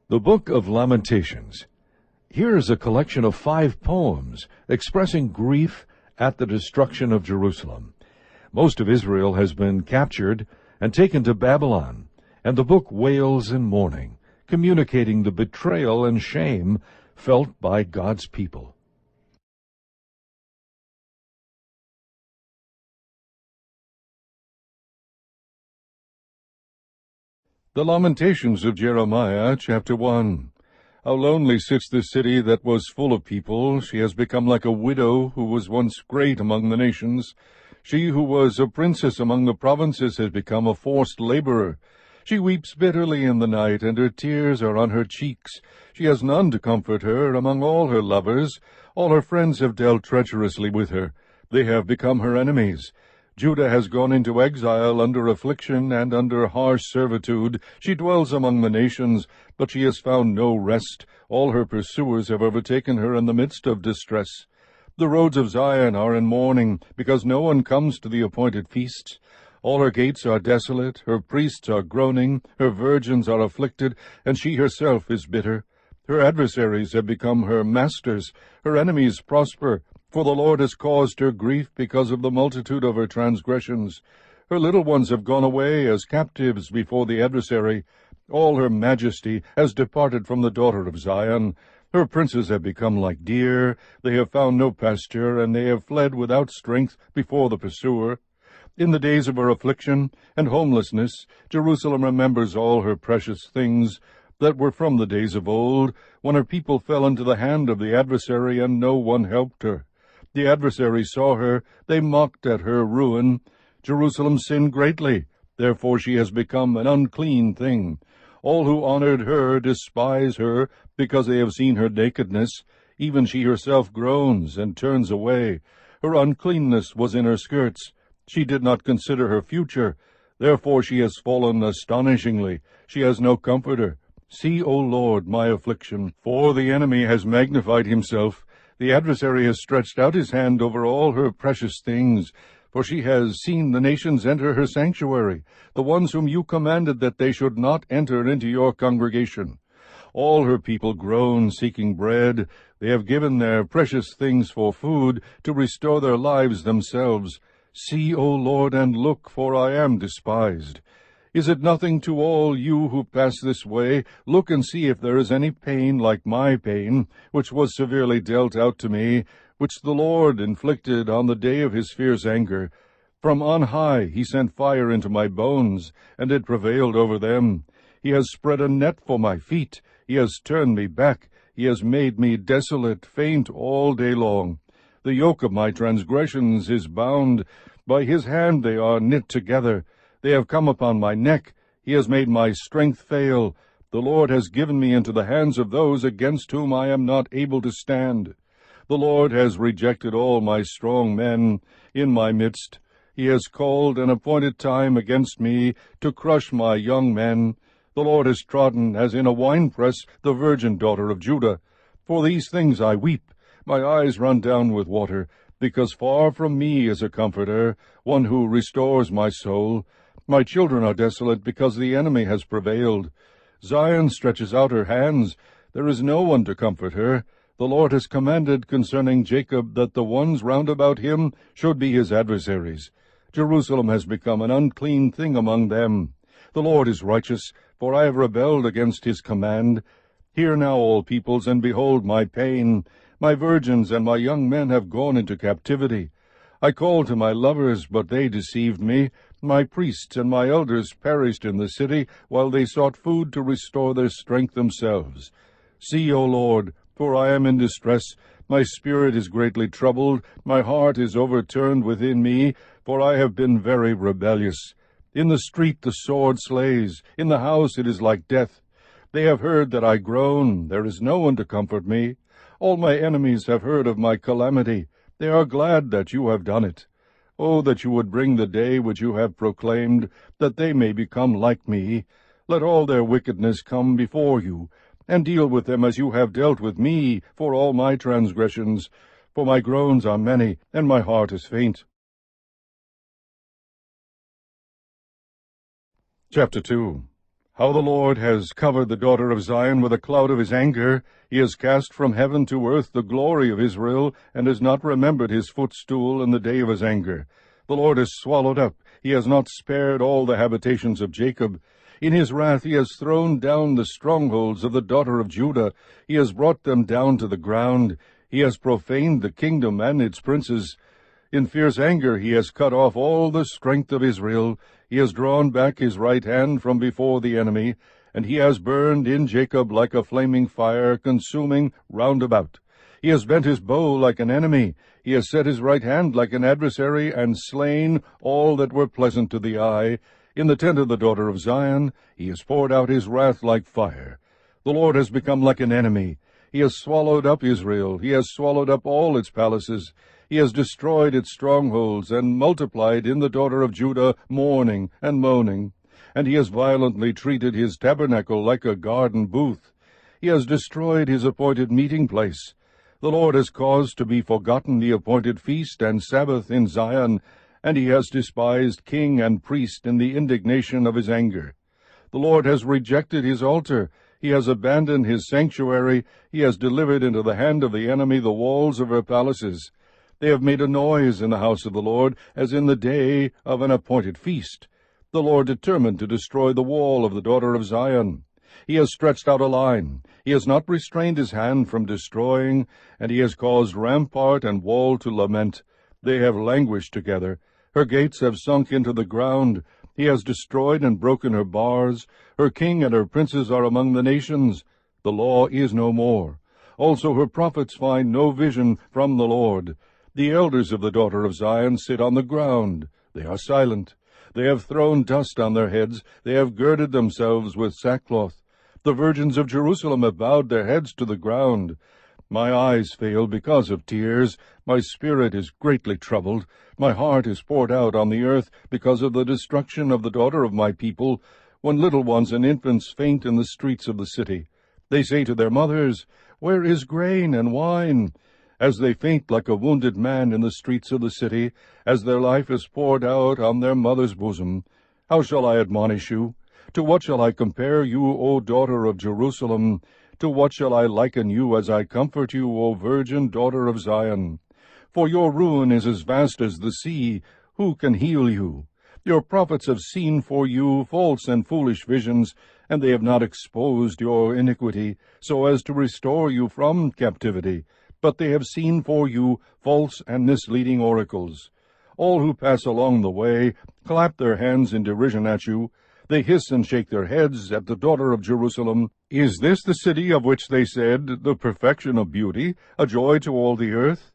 The Book of Lamentations. Here is a collection of 5 poems expressing grief at the destruction of Jerusalem. Most of Israel has been captured and taken to Babylon, and the book wails in mourning, communicating the betrayal and shame felt by God's people. The Lamentations of Jeremiah, chapter 1. How lonely sits this city that was full of people. She has become like a widow who was once great among the nations. She who was a princess among the provinces has become a forced laborer. She weeps bitterly in the night, and her tears are on her cheeks. She has none to comfort her among all her lovers. All her friends have dealt treacherously with her. They have become her enemies. Judah has gone into exile under affliction and under harsh servitude. She dwells among the nations, but she has found no rest. All her pursuers have overtaken her in the midst of distress. The roads of Zion are in mourning, because no one comes to the appointed feasts. All her gates are desolate, her priests are groaning, her virgins are afflicted, and she herself is bitter. Her adversaries have become her masters, her enemies prosper. For the Lord has caused her grief because of the multitude of her transgressions. Her little ones have gone away as captives before the adversary. All her majesty has departed from the daughter of Zion. Her princes have become like deer. They have found no pasture, and they have fled without strength before the pursuer. In the days of her affliction and homelessness, Jerusalem remembers all her precious things that were from the days of old, when her people fell into the hand of the adversary, and no one helped her. The adversaries saw her, they mocked at her ruin. Jerusalem sinned greatly, therefore she has become an unclean thing. All who honored her despise her, because they have seen her nakedness. Even she herself groans and turns away. Her uncleanness was in her skirts. She did not consider her future. Therefore she has fallen astonishingly. She has no comforter. See, O Lord, my affliction, for the enemy has magnified himself. The adversary has stretched out his hand over all her precious things, for she has seen the nations enter her sanctuary, the ones whom you commanded that they should not enter into your congregation. All her people groan, seeking bread. They have given their precious things for food, to restore their lives themselves. See, O Lord, and look, for I am despised. Is it nothing to all you who pass this way? Look and see if there is any pain like my pain, which was severely dealt out to me, which the Lord inflicted on the day of his fierce anger. From on high he sent fire into my bones, and it prevailed over them. He has spread a net for my feet. He has turned me back. He has made me desolate, faint all day long. The yoke of my transgressions is bound. By his hand they are knit together. They have come upon my neck. He has made my strength fail. The Lord has given me into the hands of those against whom I am not able to stand. The Lord has rejected all my strong men in my midst. He has called an appointed time against me to crush my young men. The Lord has trodden, as in a winepress, the virgin daughter of Judah. For these things I weep. My eyes run down with water, because far from me is a comforter, one who restores my soul. My children are desolate, because the enemy has prevailed. Zion stretches out her hands. There is no one to comfort her. The Lord has commanded concerning Jacob that the ones round about him should be his adversaries. Jerusalem has become an unclean thing among them. The Lord is righteous, for I have rebelled against his command. Hear now, all peoples, and behold my pain. My virgins and my young men have gone into captivity. I called to my lovers, but they deceived me. My priests and my elders perished in the city, while they sought food to restore their strength themselves. See, O Lord, for I am in distress. My spirit is greatly troubled. My heart is overturned within me, for I have been very rebellious. In the street the sword slays. In the house it is like death. They have heard that I groan. There is no one to comfort me. All my enemies have heard of my calamity. They are glad that you have done it. Oh, that you would bring the day which you have proclaimed, that they may become like me. Let all their wickedness come before you, and deal with them as you have dealt with me for all my transgressions. For my groans are many, and my heart is faint. Chapter 2. How the Lord has covered the daughter of Zion with a cloud of his anger. He has cast from heaven to earth the glory of Israel, and has not remembered his footstool in the day of his anger. The Lord has swallowed up. He has not spared all the habitations of Jacob. In his wrath he has thrown down the strongholds of the daughter of Judah. He has brought them down to the ground. He has profaned the kingdom and its princes. In fierce anger he has cut off all the strength of Israel. He has drawn back his right hand from before the enemy, and he has burned in Jacob like a flaming fire, consuming round about. He has bent his bow like an enemy. He has set his right hand like an adversary, and slain all that were pleasant to the eye. In the tent of the daughter of Zion he has poured out his wrath like fire. The Lord has become like an enemy. He has swallowed up Israel. He has swallowed up all its palaces. He has destroyed its strongholds, and multiplied in the daughter of Judah mourning and moaning. And he has violently treated his tabernacle like a garden booth. He has destroyed his appointed meeting place. The Lord has caused to be forgotten the appointed feast and Sabbath in Zion, and he has despised king and priest in the indignation of his anger. The Lord has rejected his altar. He has abandoned his sanctuary. He has delivered into the hand of the enemy the walls of her palaces. They have made a noise in the house of the Lord, as in the day of an appointed feast. The Lord determined to destroy the wall of the daughter of Zion. He has stretched out a line. He has not restrained his hand from destroying, and he has caused rampart and wall to lament. They have languished together. Her gates have sunk into the ground. He has destroyed and broken her bars. Her king and her princes are among the nations. The law is no more. Also her prophets find no vision from the Lord. The elders of the daughter of Zion sit on the ground. They are silent. They have thrown dust on their heads. They have girded themselves with sackcloth. The virgins of Jerusalem have bowed their heads to the ground. My eyes fail because of tears. My spirit is greatly troubled. My heart is poured out on the earth because of the destruction of the daughter of my people, when little ones and infants faint in the streets of the city. They say to their mothers, "Where is grain and wine?" As they faint like a wounded man in the streets of the city, as their life is poured out on their mother's bosom. How shall I admonish you? To what shall I compare you, O daughter of Jerusalem? To what shall I liken you as I comfort you, O virgin daughter of Zion? For your ruin is as vast as the sea. Who can heal you? Your prophets have seen for you false and foolish visions, and they have not exposed your iniquity, so as to restore you from captivity. But they have seen for you false and misleading oracles. All who pass along the way clap their hands in derision at you. They hiss and shake their heads at the daughter of Jerusalem. Is this the city of which they said, the perfection of beauty, a joy to all the earth?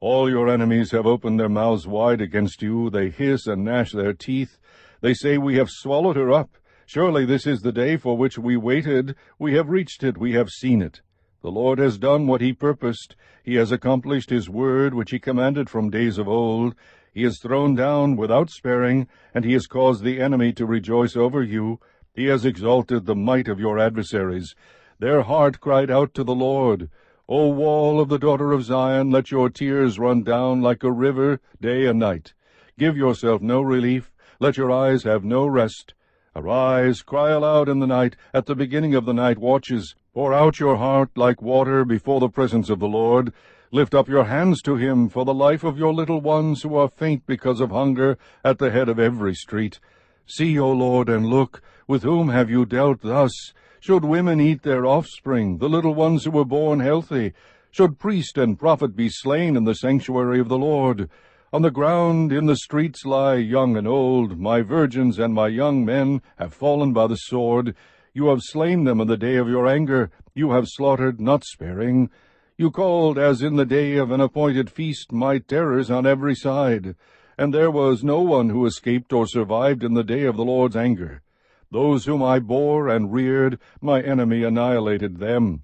All your enemies have opened their mouths wide against you. They hiss and gnash their teeth. They say, "We have swallowed her up. Surely this is the day for which we waited. We have reached it. We have seen it." The Lord has done what he purposed. He has accomplished his word which he commanded from days of old. He has thrown down without sparing, and he has caused the enemy to rejoice over you. He has exalted the might of your adversaries. Their heart cried out to the Lord. O wall of the daughter of Zion, let your tears run down like a river day and night. Give yourself no relief. Let your eyes have no rest. Arise, cry aloud in the night, at the beginning of the night watches. Pour out your heart like water before the presence of the Lord. Lift up your hands to him for the life of your little ones who are faint because of hunger at the head of every street. See, O Lord, and look, with whom have you dealt thus? Should women eat their offspring, the little ones who were born healthy? Should priest and prophet be slain in the sanctuary of the Lord? On the ground in the streets lie young and old. My virgins and my young men have fallen by the sword. You have slain them in the day of your anger. You have slaughtered, not sparing. You called, as in the day of an appointed feast, my terrors on every side. And there was no one who escaped or survived in the day of the Lord's anger. Those whom I bore and reared, my enemy annihilated them.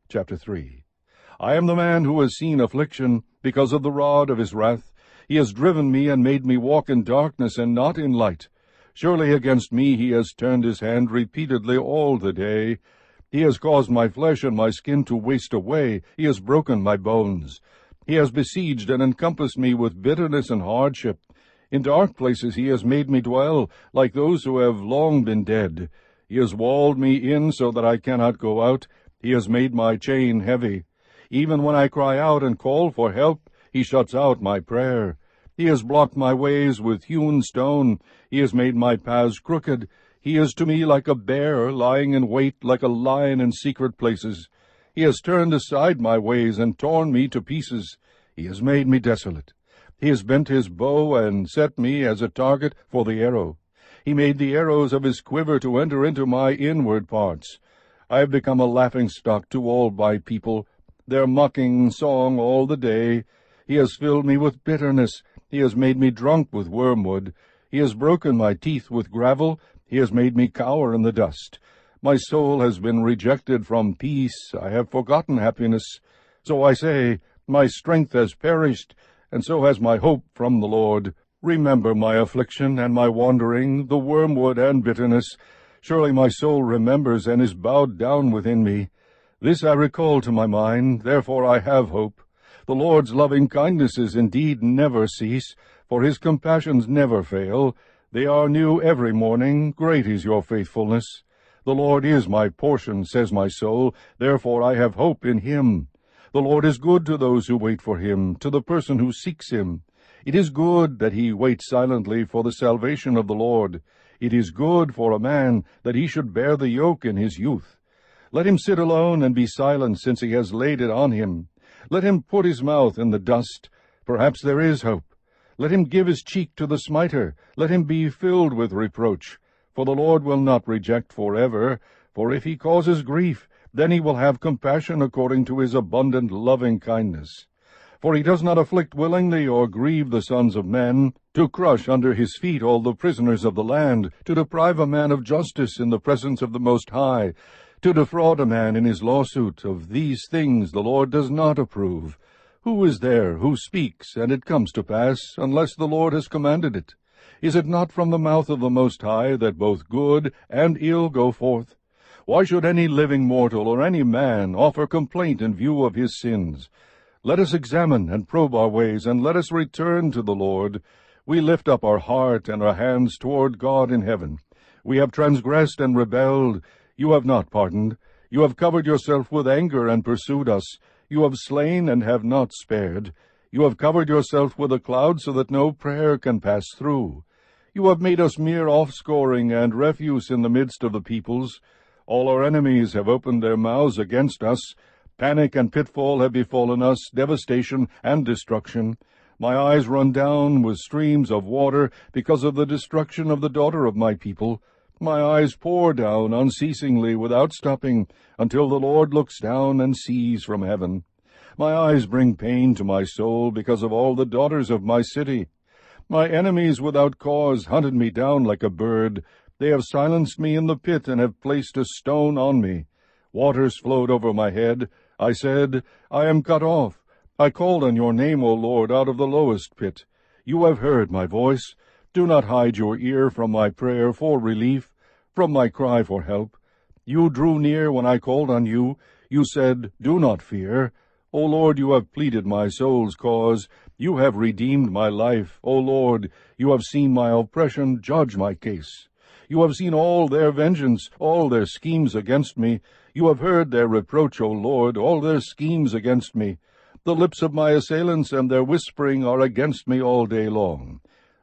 Chapter 3. I am the man who has seen affliction, because of the rod of his wrath. He has driven me and made me walk in darkness and not in light. Surely against me he has turned his hand repeatedly all the day. He has caused my flesh and my skin to waste away. He has broken my bones. He has besieged and encompassed me with bitterness and hardship. In dark places he has made me dwell, like those who have long been dead. He has walled me in so that I cannot go out. He has made my chain heavy. Even when I cry out and call for help, he shuts out my prayer. He has blocked my ways with hewn stone. He has made my paths crooked. He is to me like a bear, lying in wait, like a lion in secret places. He has turned aside my ways and torn me to pieces. He has made me desolate. He has bent his bow and set me as a target for the arrow. He made the arrows of his quiver to enter into my inward parts. I have become a laughingstock to all my people, their mocking song all the day. He has filled me with bitterness. He has made me drunk with wormwood. He has broken my teeth with gravel. He has made me cower in the dust. My soul has been rejected from peace. I have forgotten happiness. So I say, my strength has perished, and so has my hope from the Lord. Remember my affliction and my wandering, the wormwood and bitterness. Surely my soul remembers and is bowed down within me. This I recall to my mind, therefore I have hope. The Lord's loving kindnesses indeed never cease, for his compassions never fail. They are new every morning. Great is your faithfulness. The Lord is my portion, says my soul, therefore I have hope in him. The Lord is good to those who wait for him, to the person who seeks him. It is good that he waits silently for the salvation of the Lord. It is good for a man that he should bear the yoke in his youth. Let him sit alone and be silent, since he has laid it on him. Let him put his mouth in the dust. Perhaps there is hope. Let him give his cheek to the smiter. Let him be filled with reproach. For the Lord will not reject forever. For if he causes grief, then he will have compassion according to his abundant loving kindness. For he does not afflict willingly or grieve the sons of men, to crush under his feet all the prisoners of the land, to deprive a man of justice in the presence of the Most High, to defraud a man in his lawsuit. Of these things the Lord does not approve. Who is there who speaks, and it comes to pass, unless the Lord has commanded it? Is it not from the mouth of the Most High that both good and ill go forth? Why should any living mortal or any man offer complaint in view of his sins? Let us examine and probe our ways, and let us return to the Lord. We lift up our heart and our hands toward God in heaven. We have transgressed and rebelled. You have not pardoned. You have covered yourself with anger and pursued us. You have slain and have not spared. You have covered yourself with a cloud so that no prayer can pass through. You have made us mere offscoring and refuse in the midst of the peoples. All our enemies have opened their mouths against us. Panic and pitfall have befallen us, devastation and destruction. My eyes run down with streams of water because of the destruction of the daughter of my people. My eyes pour down unceasingly without stopping, until the Lord looks down and sees from heaven. My eyes bring pain to my soul because of all the daughters of my city. My enemies without cause hunted me down like a bird. They have silenced me in the pit and have placed a stone on me. Waters flowed over my head. I said, I am cut off. I called on your name, O Lord, out of the lowest pit. You have heard my voice. Do not hide your ear from my prayer for relief, from my cry for help. You drew near when I called on you. You said, do not fear. O Lord, you have pleaded my soul's cause. You have redeemed my life. O Lord, you have seen my oppression. Judge my case. You have seen all their vengeance, all their schemes against me. You have heard their reproach, O Lord, all their schemes against me. The lips of my assailants and their whispering are against me all day long.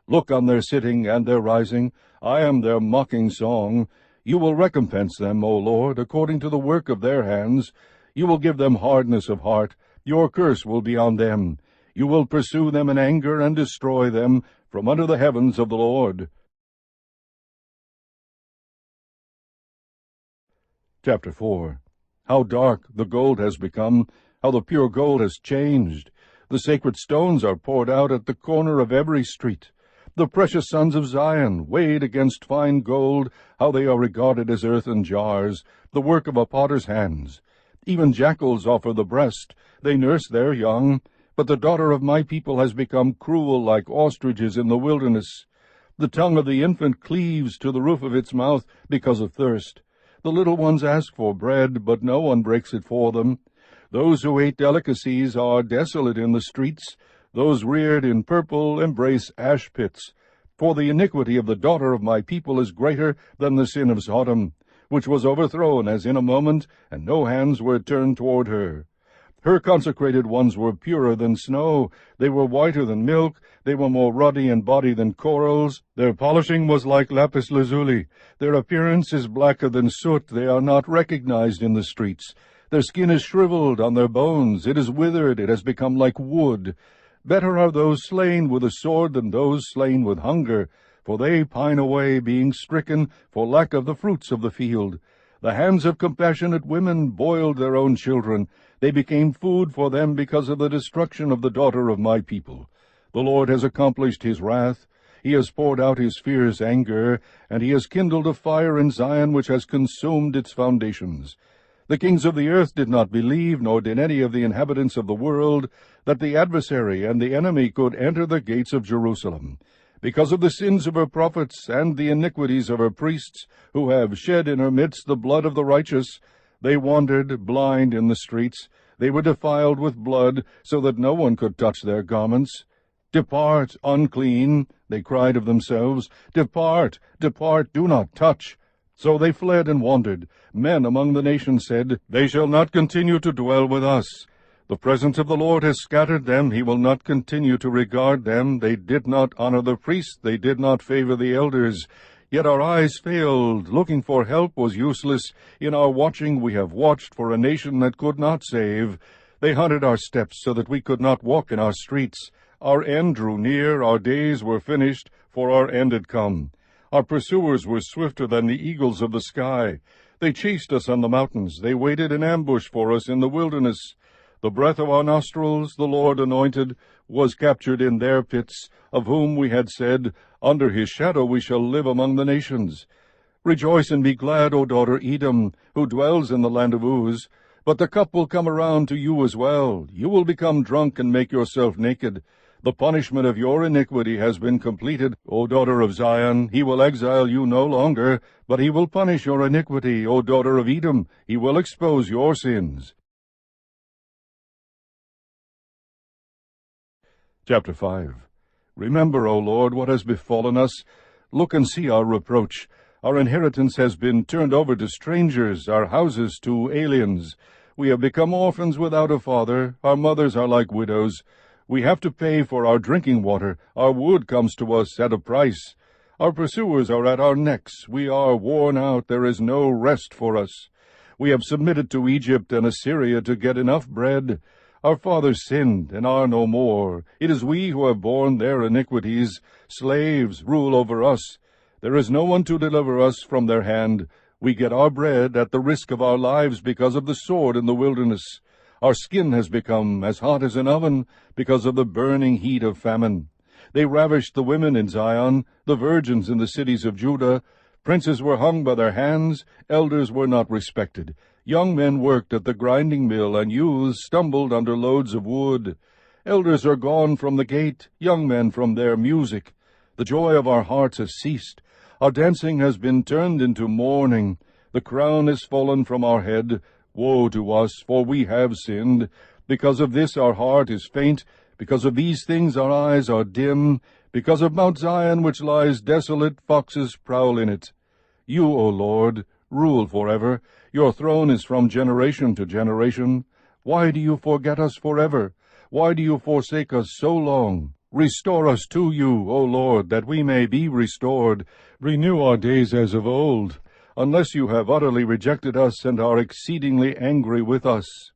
Look on their sitting and their rising. I am their mocking song. You will recompense them, O Lord, according to the work of their hands. You will give them hardness of heart. Your curse will be on them. You will pursue them in anger and destroy them from under the heavens of the Lord. Chapter 4. How dark the gold has become, how the pure gold has changed. The sacred stones are poured out at the corner of every street. The precious sons of Zion, weighed against fine gold, how they are regarded as earthen jars, the work of a potter's hands. Even jackals offer the breast, they nurse their young. But the daughter of my people has become cruel like ostriches in the wilderness. The tongue of the infant cleaves to the roof of its mouth because of thirst. The little ones ask for bread, but no one breaks it for them. Those who ate delicacies are desolate in the streets. Those reared in purple embrace ash pits. For the iniquity of the daughter of my people is greater than the sin of Sodom, which was overthrown as in a moment, and no hands were turned toward her. Her consecrated ones were purer than snow, they were whiter than milk, they were more ruddy in body than corals, their polishing was like lapis lazuli, their appearance is blacker than soot, they are not recognized in the streets. Their skin is shriveled on their bones, it is withered, it has become like wood. Better are those slain with a sword than those slain with hunger, for they pine away, being stricken for lack of the fruits of the field. The hands of compassionate women boiled their own children. They became food for them because of the destruction of the daughter of my people. The Lord has accomplished his wrath. He has poured out his fierce anger, and he has kindled a fire in Zion which has consumed its foundations. The kings of the earth did not believe, nor did any of the inhabitants of the world, that the adversary and the enemy could enter the gates of Jerusalem. Because of the sins of her prophets and the iniquities of her priests, who have shed in her midst the blood of the righteous, they wandered blind in the streets. They were defiled with blood, so that no one could touch their garments. Depart, unclean, they cried of themselves. Depart, depart, do not touch. So they fled and wandered. Men among the nations said, They shall not continue to dwell with us. The presence of the Lord has scattered them. He will not continue to regard them. They did not honor the priests. They did not favor the elders. Yet our eyes failed. Looking for help was useless. In our watching we have watched for a nation that could not save. They hunted our steps so that we could not walk in our streets. Our end drew near. Our days were finished, for our end had come. Our pursuers were swifter than the eagles of the sky. They chased us on the mountains. They waited in ambush for us in the wilderness. The breath of our nostrils, the Lord anointed, was captured in their pits, of whom we had said, Under his shadow we shall live among the nations. Rejoice and be glad, O daughter Edom, who dwells in the land of Uz. But the cup will come around to you as well. You will become drunk and make yourself naked. The punishment of your iniquity has been completed, O daughter of Zion. He will exile you no longer, but he will punish your iniquity, O daughter of Edom. He will expose your sins. Chapter 5. Remember, O Lord, what has befallen us. Look and see our reproach. Our inheritance has been turned over to strangers, our houses to aliens. We have become orphans without a father. Our mothers are like widows. We have to pay for our drinking water. Our wood comes to us at a price. Our pursuers are at our necks. We are worn out. There is no rest for us. We have submitted to Egypt and Assyria to get enough bread. Our fathers sinned, and are no more. It is we who have borne their iniquities. Slaves rule over us. There is no one to deliver us from their hand. We get our bread at the risk of our lives because of the sword in the wilderness. Our skin has become as hot as an oven because of the burning heat of famine. They ravished the women in Zion, the virgins in the cities of Judah. Princes were hung by their hands, elders were not respected. Young men worked at the grinding mill, and youths stumbled under loads of wood. Elders are gone from the gate, young men from their music. The joy of our hearts has ceased. Our dancing has been turned into mourning. The crown is fallen from our head. Woe to us, for we have sinned. Because of this our heart is faint. Because of these things our eyes are dim. Because of Mount Zion, which lies desolate, foxes prowl in it. You, O Lord, rule forever. Your throne is from generation to generation. Why do you forget us forever? Why do you forsake us so long? Restore us to you, O Lord, that we may be restored. Renew our days as of old, unless you have utterly rejected us and are exceedingly angry with us.